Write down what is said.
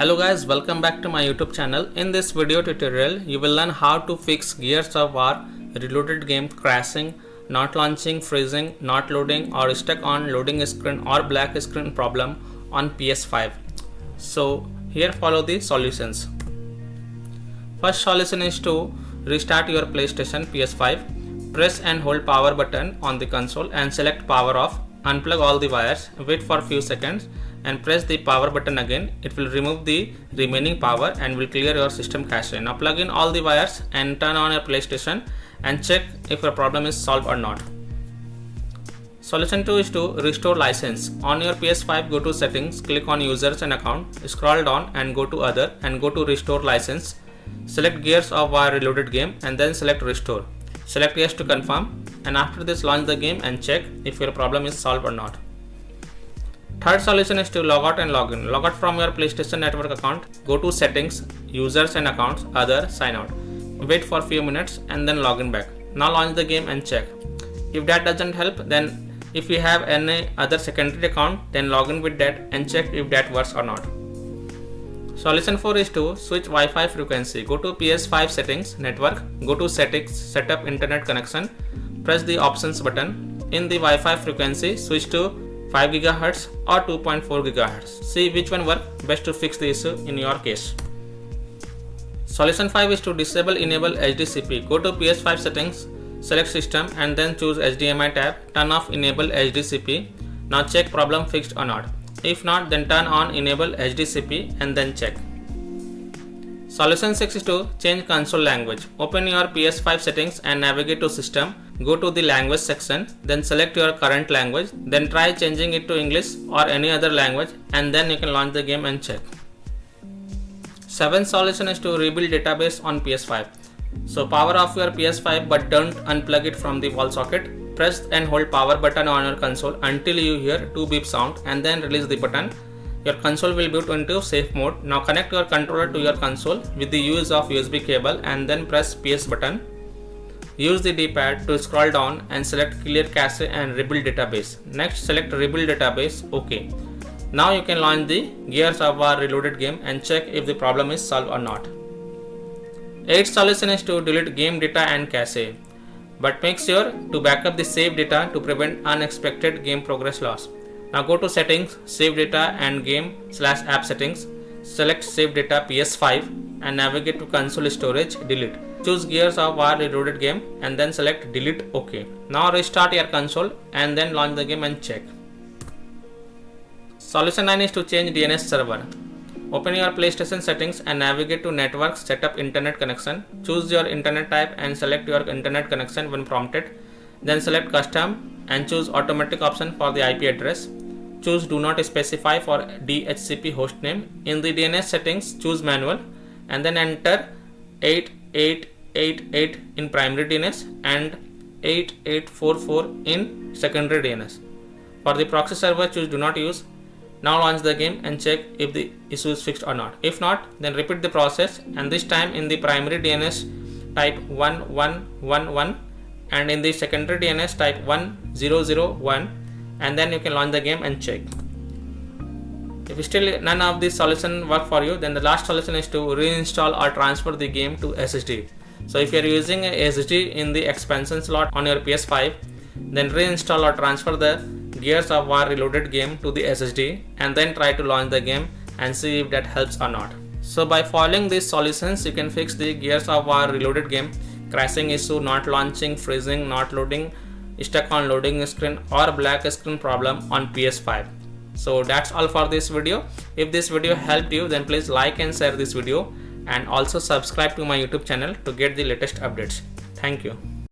Hello guys, welcome back to my YouTube channel. In this video tutorial, you will learn how to fix Gears of War Reloaded game crashing, not launching, freezing, not loading or stuck on loading screen or black screen problem on PS5. So here follow the solutions. First solution is to restart your PlayStation PS5. Press and hold power button on the console and select power off. Unplug all the wires, wait for a few seconds and press the power button again. It will remove the remaining power and will clear your system cache. Now plug in all the wires and turn on your PlayStation and check if your problem is solved or not. Solution 2 is to restore license. On your PS5, go to settings, click on users and account, scroll down and go to other and go to restore license. Select Gears of War Reloaded game and then select restore. Select yes to confirm, and after this launch the game and check if your problem is solved or not. Third solution is to log out and log in. Log out from your PlayStation Network account, go to settings, users and accounts, other, sign out. Wait for a few minutes and then log in back. Now launch the game and check. If that doesn't help, then if you have any other secondary account, then log in with that and check if that works or not. Solution 4 is to switch Wi-Fi frequency. Go to PS5 settings, network, go to settings, set up internet connection, press the options button. In the Wi-Fi frequency, switch to 5 GHz or 2.4 GHz. See which one works best to fix the issue in your case. Solution 5 is to disable enable HDCP. Go to PS5 settings, select system and then choose HDMI tab, turn off enable HDCP. Now check problem fixed or not. If not, then turn on enable HDCP and then check. Solution 6 is to change console language. Open your PS5 settings and navigate to system. Go to the language section, then select your current language, then try changing it to English or any other language and then you can launch the game and check. 7th solution is to rebuild database on PS5. So power off your PS5 but don't unplug it from the wall socket. Press and hold power button on your console until you hear 2 beep sound and then release the button. Your console will boot into safe mode. Now connect your controller to your console with the use of USB cable and then press PS button. Use the D-pad to scroll down and select clear cache and rebuild database. Next select rebuild database, OK. Now you can launch the Gears of War Reloaded game and check if the problem is solved or not. 8th solution is to delete game data and cache. But make sure to back up the saved data to prevent unexpected game progress loss. Now go to settings, save data and game/app settings. Select save data PS5 and navigate to console storage, delete. Choose Gears of War Reloaded game and then select delete, OK. Now restart your console and then launch the game and check. Solution 9 is to change DNS server. Open your PlayStation settings and navigate to network, set up internet connection. Choose your internet type and select your internet connection when prompted. Then select custom and choose automatic option for the IP address. Choose do not specify for DHCP hostname. In the DNS settings, choose manual and then enter 8888 in primary DNS and 8844 in secondary DNS. For the proxy server, choose do not use. Now launch the game and check if the issue is fixed or not. If not, then repeat the process and this time in the primary DNS type 1111 and in the secondary DNS type 1001 and then you can launch the game and check. If still none of these solutions work for you, then the last solution is to reinstall or transfer the game to SSD. So if you are using a SSD in the expansion slot on your PS5, then reinstall or transfer the Gears of War Reloaded game to the SSD and then try to launch the game and see if that helps or not. So by following these solutions, you can fix the Gears of War Reloaded game crashing issue, not launching, freezing, not loading, stuck on loading screen or black screen problem on PS5. So that's all for this video. If this video helped you, then please like and share this video and also subscribe to my YouTube channel to get the latest updates. Thank you.